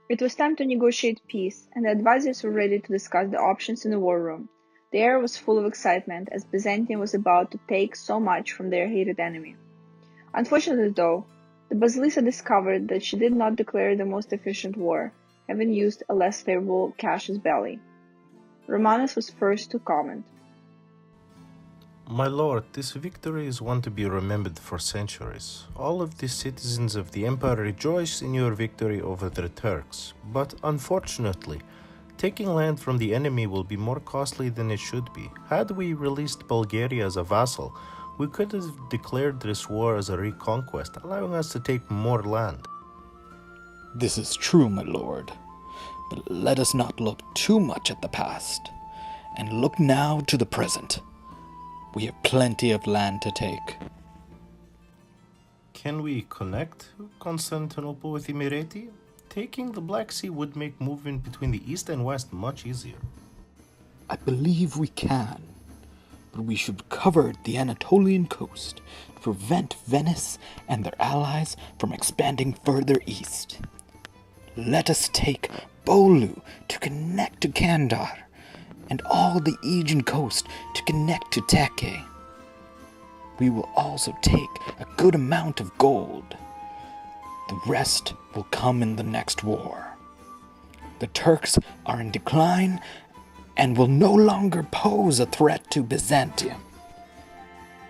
It was time to negotiate peace, and the advisors were ready to discuss the options in the war room. The air was full of excitement, as Byzantium was about to take so much from their hated enemy. Unfortunately, though, the Basilissa discovered that she did not declare the most efficient war, having used a less favorable casus belli. Romanus was first to comment. My lord, this victory is one to be remembered for centuries. All of the citizens of the empire rejoice in your victory over the Turks, but unfortunately, taking land from the enemy will be more costly than it should be. Had we released Bulgaria as a vassal, we could have declared this war as a reconquest, allowing us to take more land. This is true, my lord, but let us not look too much at the past, and look now to the present. We have plenty of land to take. Can we connect Constantinople with Imereti? Taking the Black Sea would make movement between the east and west much easier. I believe we can, but we should cover the Anatolian coast to prevent Venice and their allies from expanding further east. Let us take Bolu to connect to Kandar, and all the Aegean coast to connect to Teke. We will also take a good amount of gold. The rest will come in the next war. The Turks are in decline and will no longer pose a threat to Byzantium.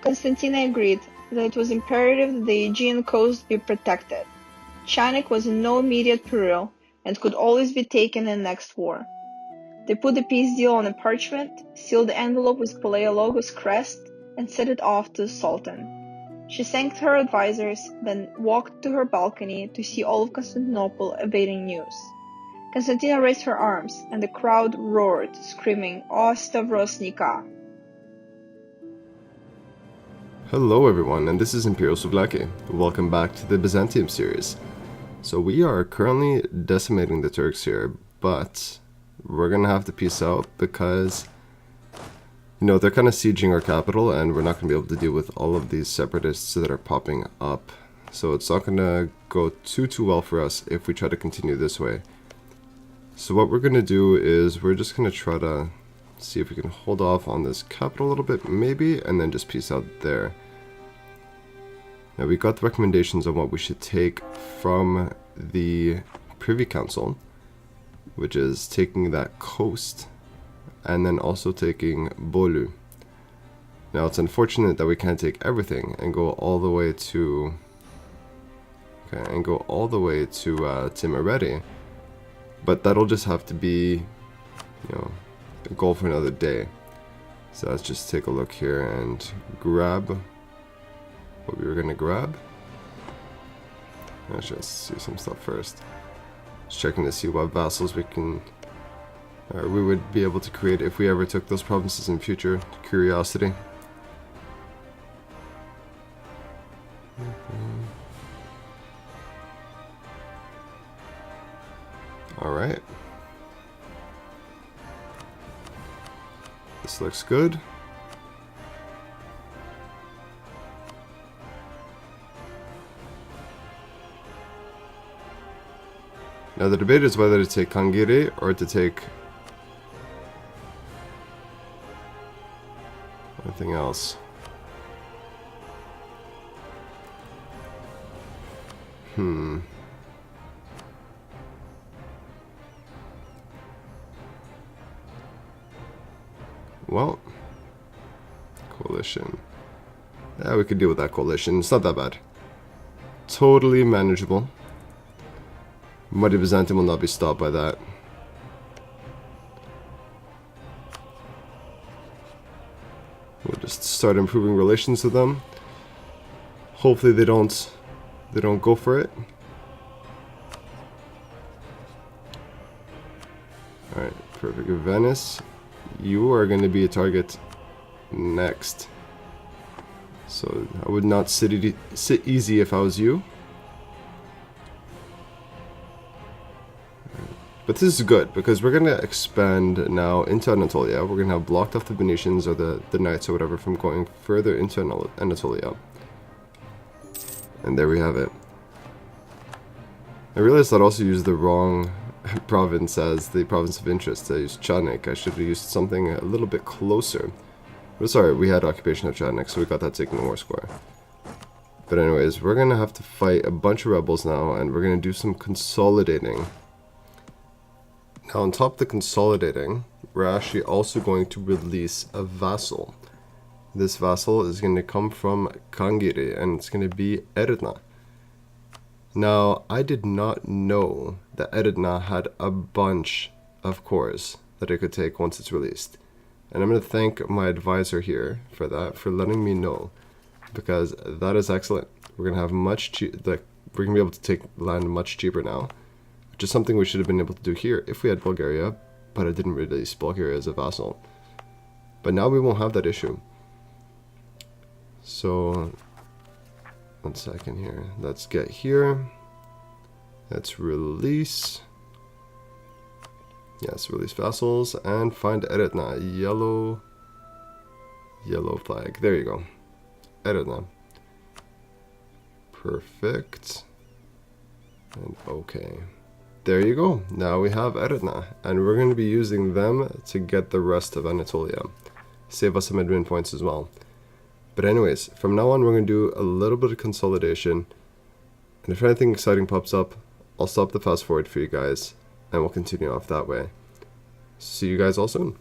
Constantine agreed that it was imperative that the Aegean coast be protected. Chinik was in no immediate peril and could always be taken in the next war. They put the peace deal on a parchment, sealed the envelope with Palaiologos' crest, and sent it off to the Sultan. She thanked her advisors, then walked to her balcony to see all of Constantinople awaiting news. Constantina raised her arms, and the crowd roared, screaming, "O Stavros Nika!" Hello everyone, and this is Imperial Souvlaki. Welcome back to the Byzantium series. So we are currently decimating the Turks here, but we're gonna have to peace out because, they're kind of sieging our capital and we're not gonna be able to deal with all of these separatists that are popping up. So it's not gonna go too well for us if we try to continue this way. So what we're gonna do is we're just gonna try to see if we can hold off on this capital a little bit, maybe, and then just peace out there. Now we got the recommendations on what we should take from the Privy Council, which is taking that coast and then also taking Bolu. Now it's unfortunate that we can't take everything and go all the way to Timareti, but that'll just have to be a goal for another day. So let's just take a look here and grab what we were gonna grab. Let's just see some stuff first. Just checking to see what vassals we would be able to create if we ever took those provinces in future. Curiosity. Alright. This looks good. Now the debate is whether to take Kangiri or to take anything else. Well, coalition. Yeah, we could deal with that coalition. It's not that bad. Totally manageable. Mighty Byzantium will not be stopped by that. We'll just start improving relations with them. Hopefully they don't go for it. Alright, perfect. Venice, you are going to be a target next. So I would not sit easy if I was you. But this is good, because we're going to expand now into Anatolia. We're going to have blocked off the Venetians or the Knights or whatever from going further into Anatolia. And there we have it. I realized I'd also used the wrong province as the province of interest. I used Chanik. I should have used something a little bit closer. But sorry, we had occupation of Chanik, so we got that taken in war score. But anyways, we're going to have to fight a bunch of rebels now, and we're going to do some consolidating. Now, on top of the consolidating, we're actually also going to release a vassal. This vassal is going to come from Kangiri, and it's going to be Edirna. Now, I did not know that Edirna had a bunch of cores that it could take once it's released. And I'm going to thank my advisor here for that, for letting me know. Because that is excellent. We're going to have we're going to be able to take land much cheaper now. Which is something we should have been able to do here if we had Bulgaria. But I didn't release Bulgaria as a vassal. But now we won't have that issue. So, 1 second here. Let's get here. Let's release. Yes, release vassals and find Edirna. Yellow flag. There you go. Edirna. Perfect. And okay. There you go. Now we have Edirna. And we're going to be using them to get the rest of Anatolia. Save us some admin points as well. But anyways, from now on we're going to do a little bit of consolidation. And if anything exciting pops up, I'll stop the fast forward for you guys. And we'll continue off that way. See you guys all soon.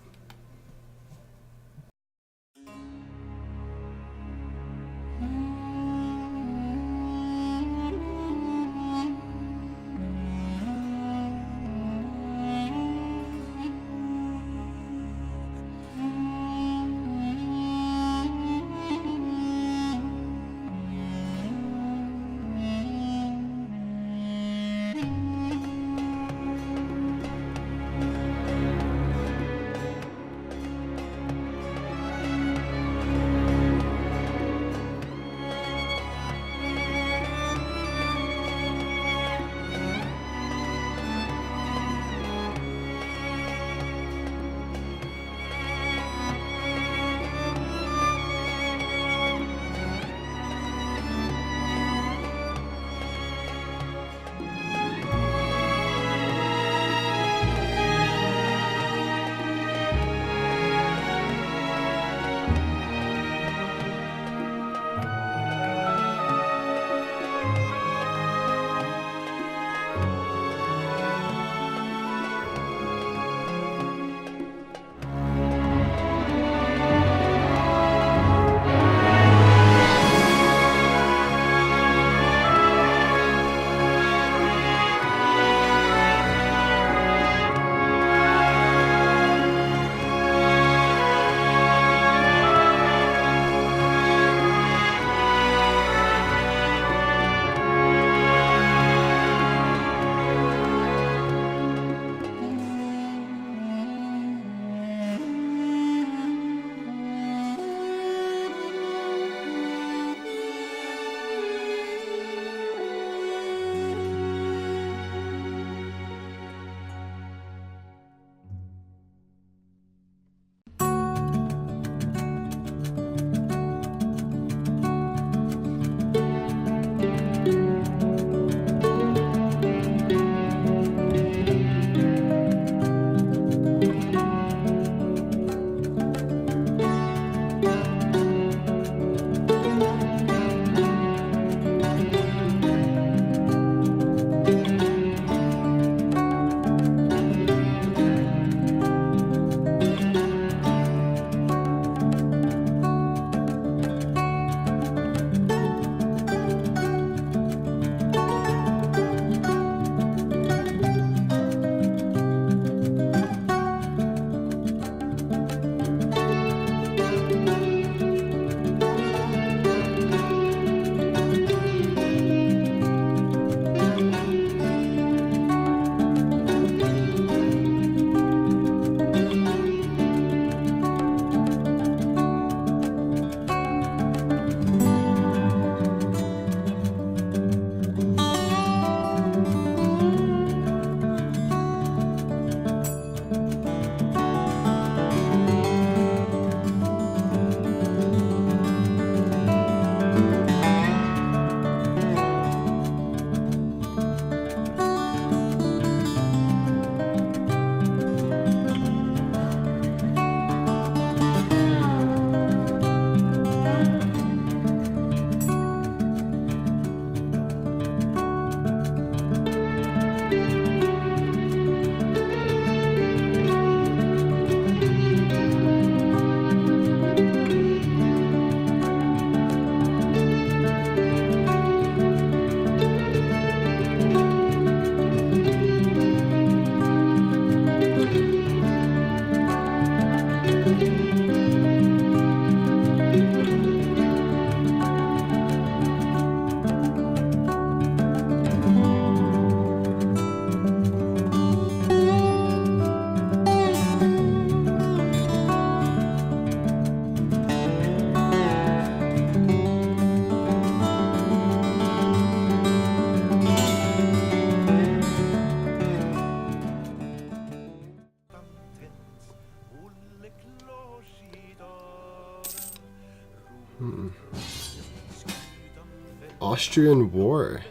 Austrian War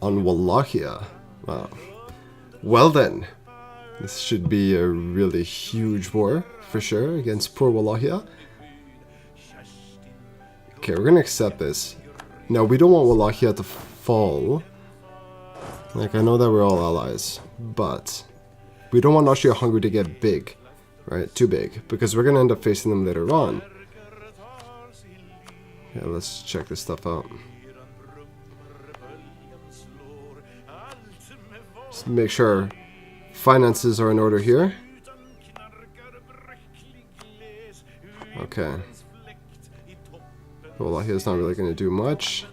on Wallachia. Wow. Well then, this should be a really huge war for sure against poor Wallachia. Okay, we're gonna accept this. Now, we don't want Wallachia to fall. Like, I know that we're all allies, but we don't want Austria-Hungary to get big, right? Too big, because we're gonna end up facing them later on. Yeah, let's check this stuff out. Just make sure finances are in order here. Okay. Wallachia is not really going to do much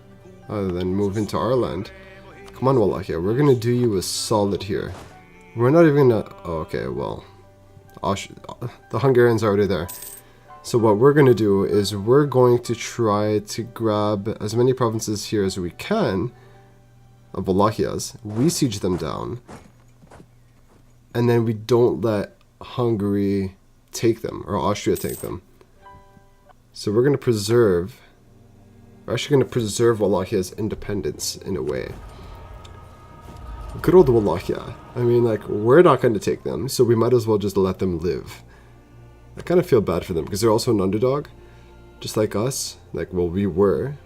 other than move into our land. Come on, Wallachia, we're going to do you a solid here. We're not even going to... Oh, okay, well, the Hungarians are already there. So what we're going to do is we're going to try to grab as many provinces here as we can of Wallachia's. We siege them down. And then we don't let Hungary take them, or Austria take them. So we're going to preserve... We're actually going to preserve Wallachia's independence in a way. Good old Wallachia. I mean, like, we're not going to take them, so we might as well just let them live. I kind of feel bad for them, because they're also an underdog, just like us. Like, well, we were.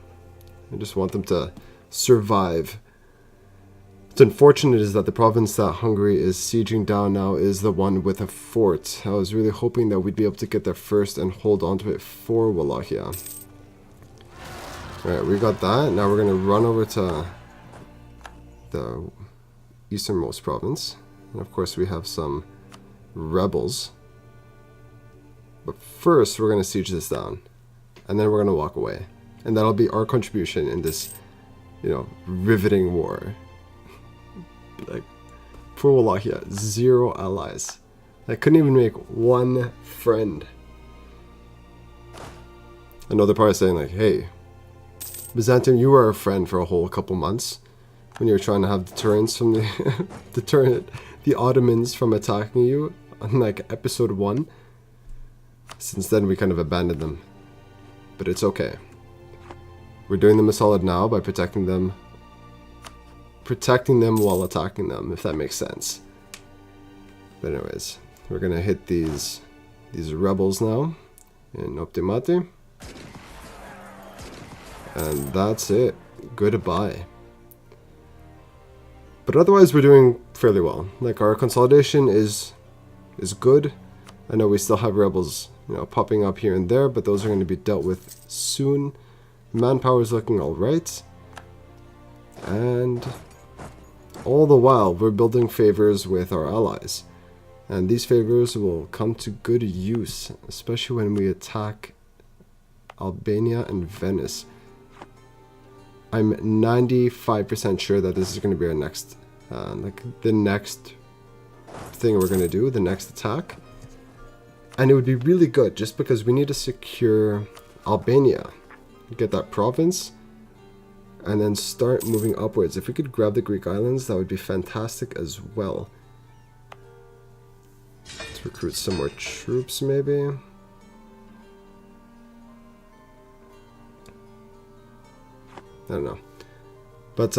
I just want them to survive. What's unfortunate is that the province that Hungary is sieging down now is the one with a fort. I was really hoping that we'd be able to get there first and hold on to it for Wallachia. Alright, we got that. Now we're going to run over to the easternmost province. And of course we have some rebels. But first we're going to siege this down. And then we're going to walk away. And that'll be our contribution in this, you know, riveting war. Like, poor Wallachia, 0 allies. I couldn't even make one friend. Another part is saying like, hey, Byzantium, you were a friend for a whole couple months when you were trying to have deterrence from the the Ottomans from attacking you on like episode 1. Since then we kind of abandoned them. But it's okay. We're doing them a solid now by protecting them while attacking them, if that makes sense. But anyways, we're gonna hit these rebels now in Optimati. And that's it. Goodbye. But otherwise we're doing fairly well. Like, our consolidation is good. I know we still have rebels, you know, popping up here and there, but those are going to be dealt with soon. Manpower is looking alright. And all the while we're building favors with our allies. And these favors will come to good use, especially when we attack Albania and Venice. I'm 95% sure that this is going to be our next, like the next thing we're going to do, the next attack. And it would be really good just because we need to secure Albania, get that province, and then start moving upwards. If we could grab the Greek islands, that would be fantastic as well. Let's recruit some more troops maybe. I don't know. But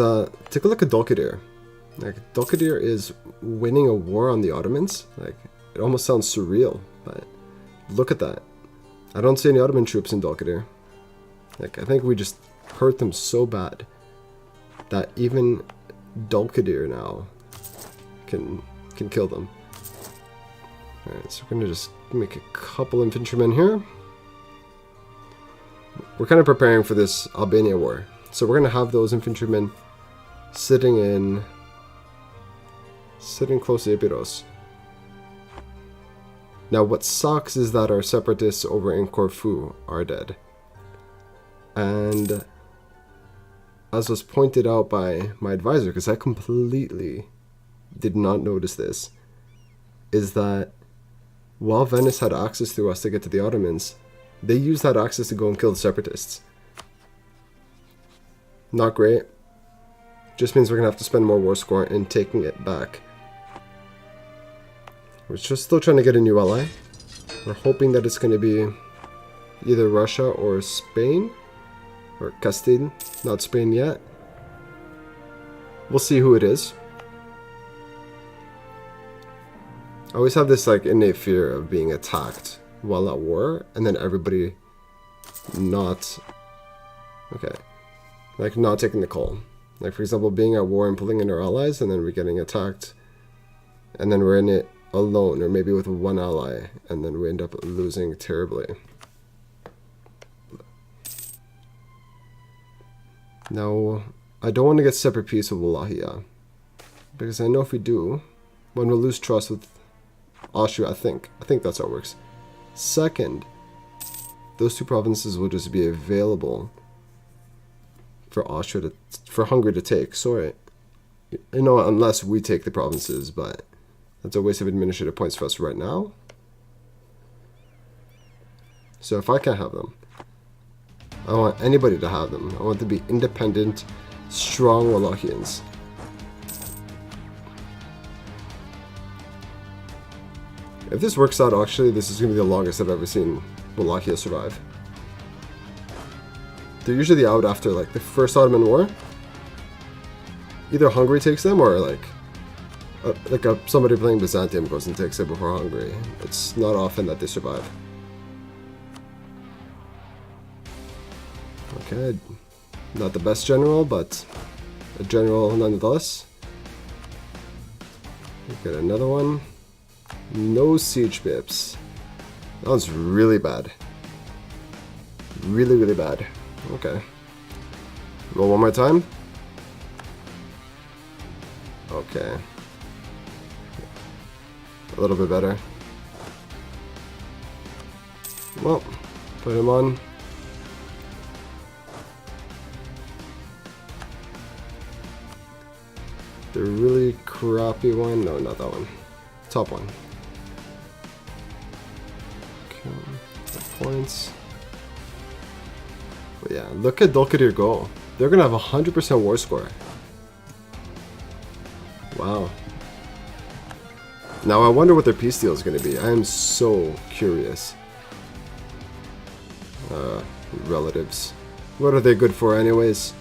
take a look at Dolkadir. Like, Dolkadir is winning a war on the Ottomans. Like, it almost sounds surreal, but look at that. I don't see any Ottoman troops in Dolkadir. Like, I think we just hurt them so bad that even Dolkadir now can kill them. Alright, so we're gonna just make a couple infantrymen here. We're kind of preparing for this Albania war. So we're going to have those infantrymen sitting close to Epirus. Now what sucks is that our separatists over in Corfu are dead. And as was pointed out by my advisor, because I completely did not notice this, is that while Venice had access through us to get to the Ottomans, they used that access to go and kill the separatists. Not great. Just means we're going to have to spend more war score in taking it back. We're just still trying to get a new ally. We're hoping that it's going to be either Russia or Spain. Or Castile, not Spain yet. We'll see who it is. I always have this like innate fear of being attacked while at war, and then everybody not... Okay. Like, not taking the call. Like, for example, being at war and pulling in our allies, and then we're getting attacked. And then we're in it alone, or maybe with one ally, and then we end up losing terribly. Now, I don't want to get separate peace with Wallachia, because I know if we do, one will lose trust with Austria, I think. I think that's how it works. Second, those two provinces will just be available for Hungary to take. Sorry, you know, unless we take the provinces, but that's a waste of administrative points for us right now. So if I can't have them, I don't want anybody to have them. I want them to be independent, strong Wallachians. If this works out, actually, this is going to be the longest I've ever seen Wallachia survive. They're usually out after, like, the First Ottoman War. Either Hungary takes them, or, somebody playing Byzantium goes and takes it before Hungary. It's not often that they survive. Okay, not the best general, but a general nonetheless. We got another one. No siege pips. That one's really bad. Really, really bad. Okay. Roll one more time. Okay. A little bit better. Well, put him on. The really crappy one. No, not that one. Top one. Okay. Points. But yeah, look at Dolkadir go. They're gonna have 100% war score. Wow. Now I wonder what their peace deal is gonna be. I am so curious. Relatives. What are they good for anyways?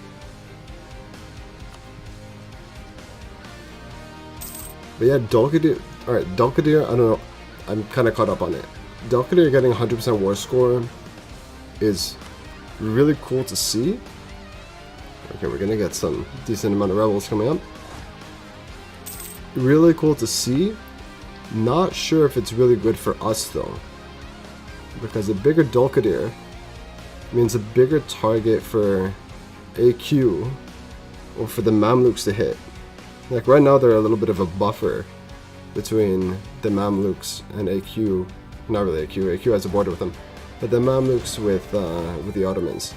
But yeah, Dolkadir. Alright, Dolkadir, I don't know. I'm kind of caught up on it. Dolkadir getting 100% war score is really cool to see. Okay, we're gonna get some decent amount of rebels coming up. Really cool to see. Not sure if it's really good for us though, because a bigger Dolkadir means a bigger target for AQ or for the Mamluks to hit. Like right now they're a little bit of a buffer between the Mamluks and AQ. Not really AQ. AQ has a border with them, but the Mamluks with the Ottomans.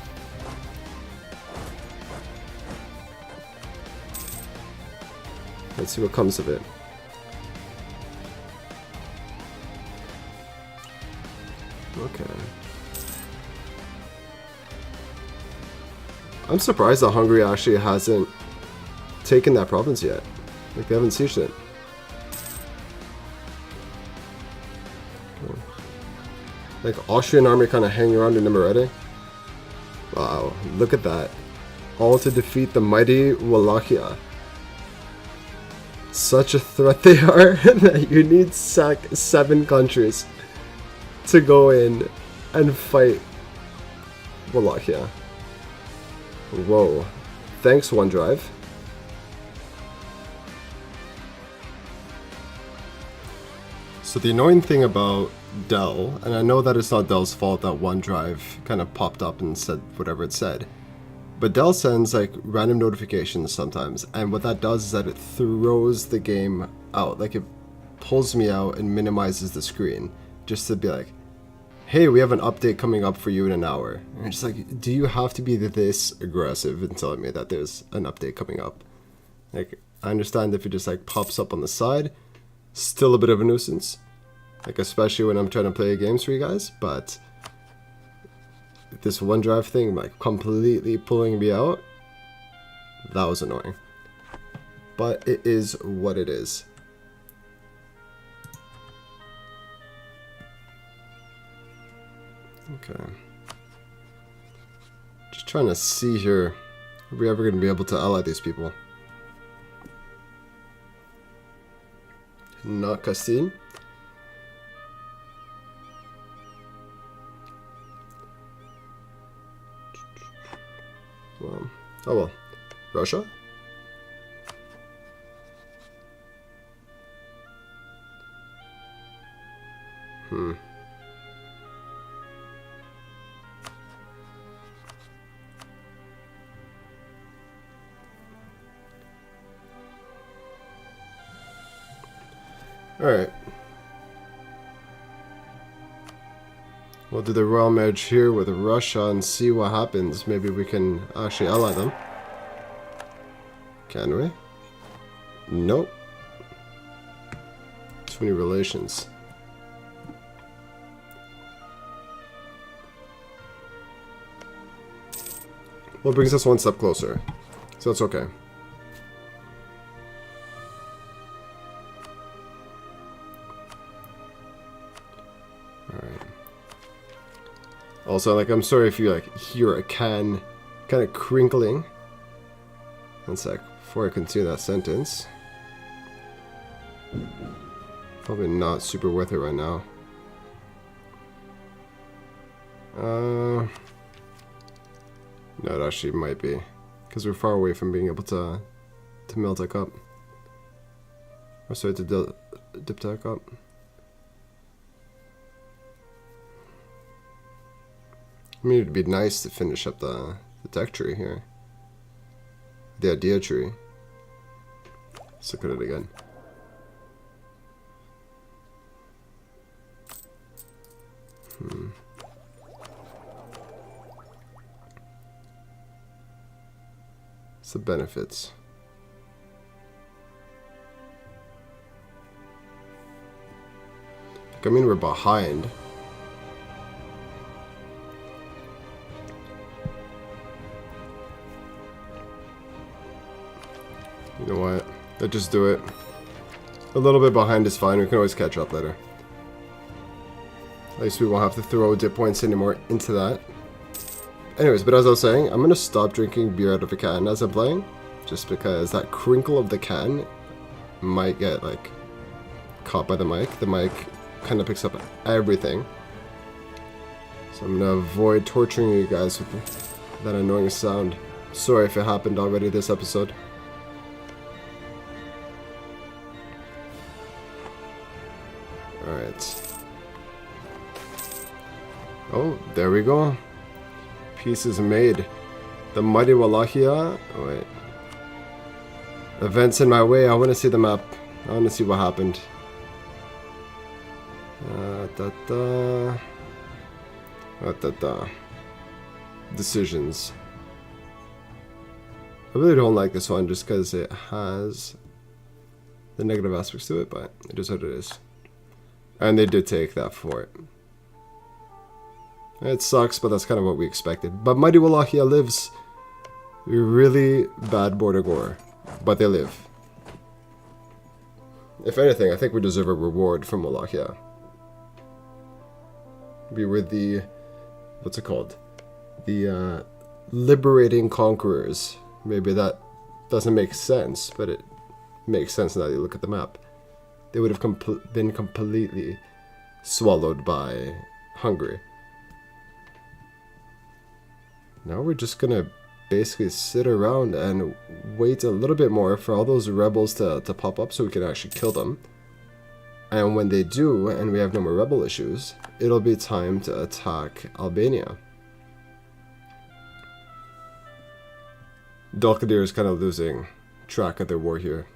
Let's see what comes of it. Okay. I'm surprised that Hungary actually hasn't taken that province yet. Like, they haven't sieged it. Okay. Like, Austrian army kind of hanging around in Nimmerete. Wow, look at that. All to defeat the mighty Wallachia. Such a threat they are that you need 7 countries to go in and fight Wallachia. Whoa. Thanks, OneDrive. So the annoying thing about Dell, and I know that it's not Dell's fault that OneDrive kind of popped up and said whatever it said, but Dell sends like random notifications sometimes, and what that does is that it throws the game out. Like, it pulls me out and minimizes the screen just to be like, hey, we have an update coming up for you in an hour. And it's like, do you have to be this aggressive in telling me that there's an update coming up? Like, I understand if it just like pops up on the side, still a bit of a nuisance. Like, especially when I'm trying to play games for you guys, but this OneDrive thing, like, completely pulling me out, that was annoying. But it is what it is. Okay. Trying to see here. Are we ever going to be able to ally these people? Not Castile. Well, oh well. Russia? Alright. We'll do the royal marriage here with Russia and see what happens. Maybe we can actually ally them. Can we? Nope. Too many relations. Well, it brings us one step closer. So that's okay. Alright. Also, like, I'm sorry if you, like, hear a can kind of crinkling. One sec, before I continue that sentence. Probably not super worth it right now. No, it actually might be. Because we're far away from being able to melt a cup. Or sorry, to dip that cup. I mean, it'd be nice to finish up the tech tree here. The idea tree. Let's look at it again. What's the benefits? I mean, we're behind. You know what? Let's just do it. A little bit behind is fine. We can always catch up later. At least we won't have to throw dip points anymore into that. Anyways, but as I was saying, I'm going to stop drinking beer out of a can as I'm playing. Just because that crinkle of the can might get, like, caught by the mic. The mic kind of picks up everything. So I'm going to avoid torturing you guys with that annoying sound. Sorry if it happened already this episode. Alright. Oh, there we go. Peace is made. The mighty Wallachia. Oh, wait. Events in my way. I want to see the map. I want to see what happened. Decisions. I really don't like this one just because it has the negative aspects to it, but it is what it is. And they did take that fort. It sucks, but that's kind of what we expected. But mighty Wallachia lives. Really bad border gore, but they live. If anything, I think we deserve a reward from Wallachia. We were the, what's it called? The liberating conquerors. Maybe that doesn't make sense, but it makes sense now that you look at the map. They would have been completely swallowed by Hungary. Now we're just gonna basically sit around and wait a little bit more for all those rebels to pop up so we can actually kill them. And when they do, and we have no more rebel issues, it'll be time to attack Albania. Dalkadir is kind of losing track of their war here.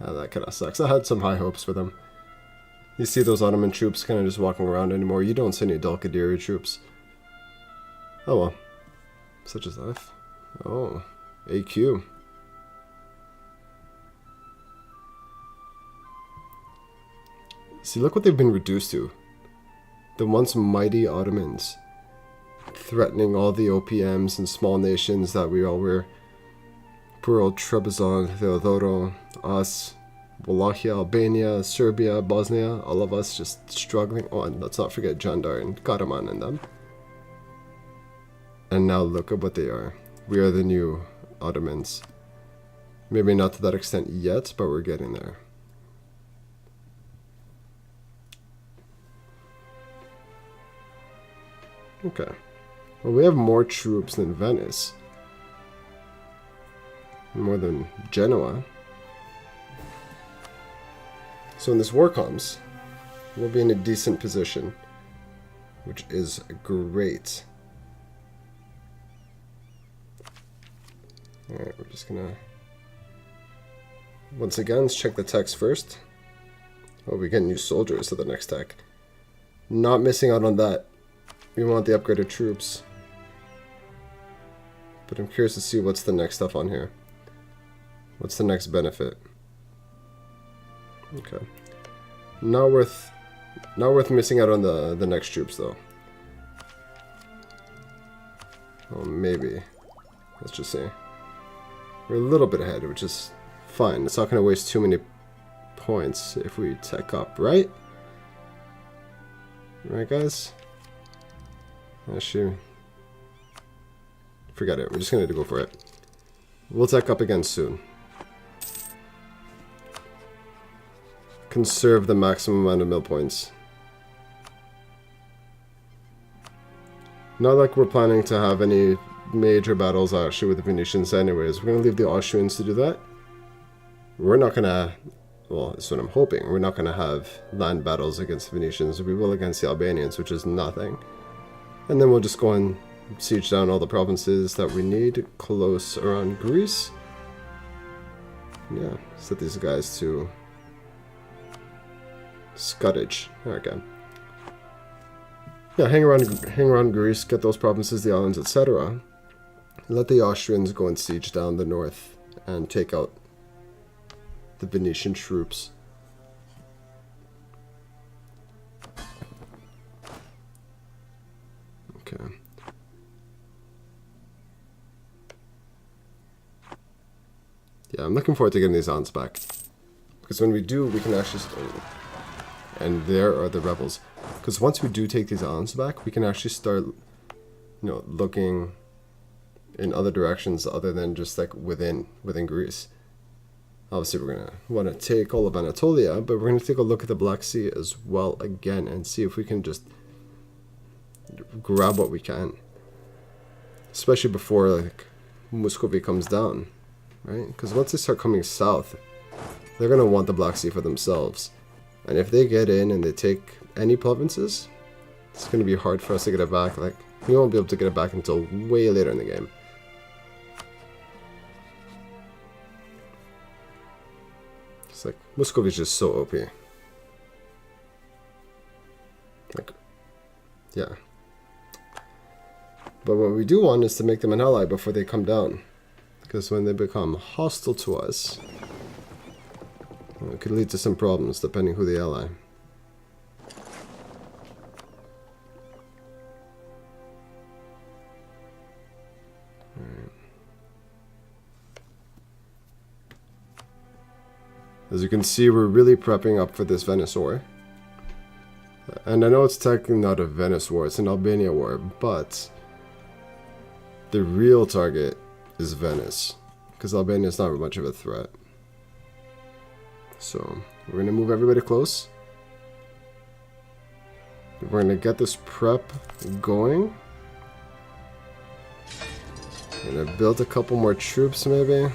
That kind of sucks. I had some high hopes for them. You see those Ottoman troops kind of just walking around anymore. You don't see any Dalkadiri troops. Oh well. Such is life. Oh. AQ. See, look what they've been reduced to. The once mighty Ottomans. Threatening all the OPMs and small nations that we all were. Poor old Trebizond, Theodoro, us, Wallachia, Albania, Serbia, Bosnia, all of us just struggling. Oh, and let's not forget Jandar and Karaman and them. And now look at what they are. We are the new Ottomans. Maybe not to that extent yet, but we're getting there. Okay. Well, we have more troops than Venice. More than Genoa. So when this war comes, we'll be in a decent position, which is great. Alright, we're just gonna... Once again, let's check the techs first. Oh, we get new soldiers to the next tech. Not missing out on that. We want the upgraded troops. But I'm curious to see what's the next stuff on here. What's the next benefit? Okay. Not worth missing out on the next troops though. Oh, maybe. Let's just see. We're a little bit ahead, which is fine. It's not going to waste too many points if we tech up, right? Right, guys? Actually, forget it. We're just going to go for it. We'll tech up again soon. Conserve the maximum amount of mill points. Not like we're planning to have any major battles actually with the Venetians anyways. We're going to leave the Austrians to do that. We're not going to, well, that's what I'm hoping. We're not going to have land battles against the Venetians. We will against the Albanians, which is nothing. And then we'll just go and siege down all the provinces that we need close around Greece. Yeah, set these guys to Scottish. Okay. Yeah, hang around Greece, get those provinces, the islands, etc. Let the Austrians go and siege down the north and take out the Venetian troops. Okay. Yeah, I'm looking forward to getting these islands back. Because when we do, we can actually... And there are the rebels. Because once we do take these islands back, we can actually start, looking in other directions other than just like within Greece. Obviously, we're going to want to take all of Anatolia, but we're going to take a look at the Black Sea as well again and see if we can just grab what we can. Especially before like Muscovy comes down, right? Because once they start coming south, they're going to want the Black Sea for themselves. And if they get in and they take any provinces, it's going to be hard for us to get it back. Like, we won't be able to get it back until way later in the game. It's like, Muscovy is just so OP. Like, yeah. But what we do want is to make them an ally before they come down. Because when they become hostile to us, it could lead to some problems depending who they ally. Alright. As you can see, we're really prepping up for this Venice war. And I know it's technically not a Venice war, it's an Albania war, but the real target is Venice. Because Albania is not much of a threat. So, we're going to move everybody close. We're going to get this prep going. We're going to build a couple more troops, maybe.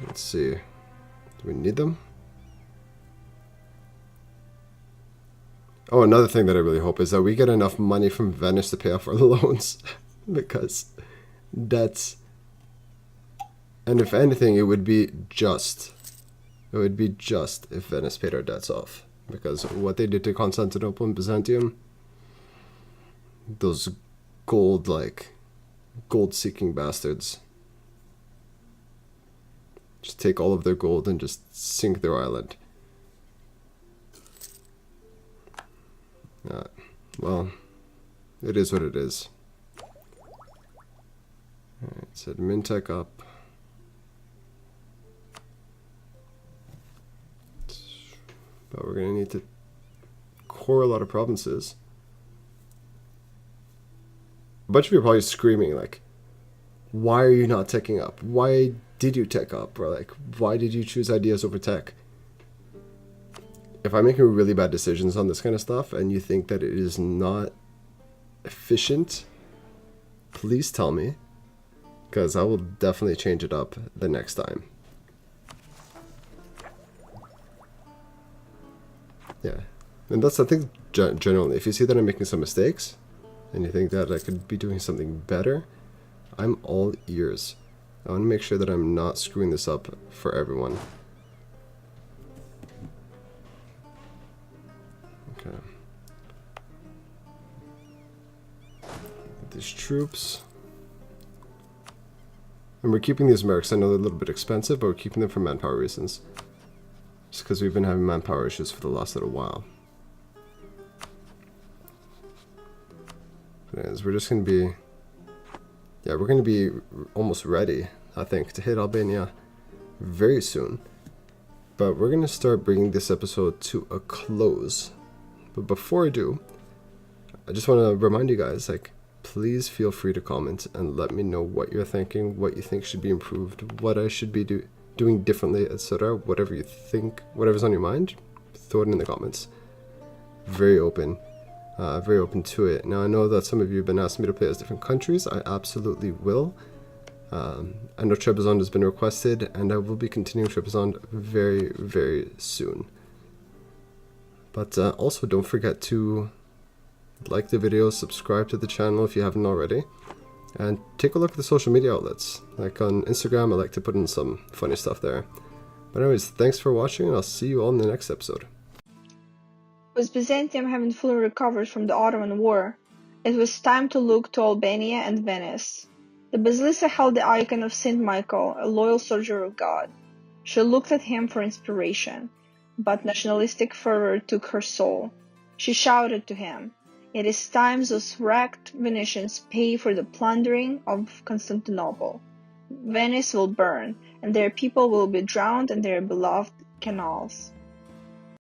Let's see. Do we need them? Oh, another thing that I really hope is that we get enough money from Venice to pay off our loans. Because debts... And if anything, it would be just. It would be just if Venice paid our debts off. Because what they did to Constantinople and Byzantium, those gold-seeking bastards, just take all of their gold and just sink their island. Well, it is what it is. Alright, set Mintech up. But we're going to need to core a lot of provinces. bunch of you are probably screaming, like, why are you not teching up? Why did you tech up? Or like, why did you choose ideas over tech? If I'm making really bad decisions on this kind of stuff and you think that it is not efficient, please tell me, because I will definitely change it up the next time. Yeah, and that's, I think, generally, if you see that I'm making some mistakes and you think that I could be doing something better, I'm all ears. I want to make sure that I'm not screwing this up for everyone. Okay. These troops. And we're keeping these mercs. I know they're a little bit expensive, but we're keeping them for manpower reasons. Just because we've been having manpower issues for the last little while. Anyways, we're just going to be... Yeah, we're going to be almost ready, I think, to hit Albania very soon. But we're going to start bringing this episode to a close. But before I do, I just want to remind you guys, like, please feel free to comment and let me know what you're thinking, what you think should be improved, what I should be doing differently, etc. Whatever you think, whatever's on your mind, throw it in the comments. Very open to it. Now, I know that some of you have been asking me to play as different countries. I absolutely will. I know Trebizond has been requested, and I will be continuing Trebizond very, very soon. But also, don't forget to like the video, subscribe to the channel if you haven't already, and take a look at the social media outlets. Like on Instagram, I like to put in some funny stuff there. But anyways, thanks for watching, and I'll see you all in the next episode. With Byzantium having fully recovered from the Ottoman War, it was time to look to Albania and Venice. The Basilica held the icon of Saint Michael, a loyal soldier of God. She looked at him for inspiration, but nationalistic fervor took her soul. She shouted to him, "It is time those wrecked Venetians pay for the plundering of Constantinople. Venice will burn, and their people will be drowned in their beloved canals."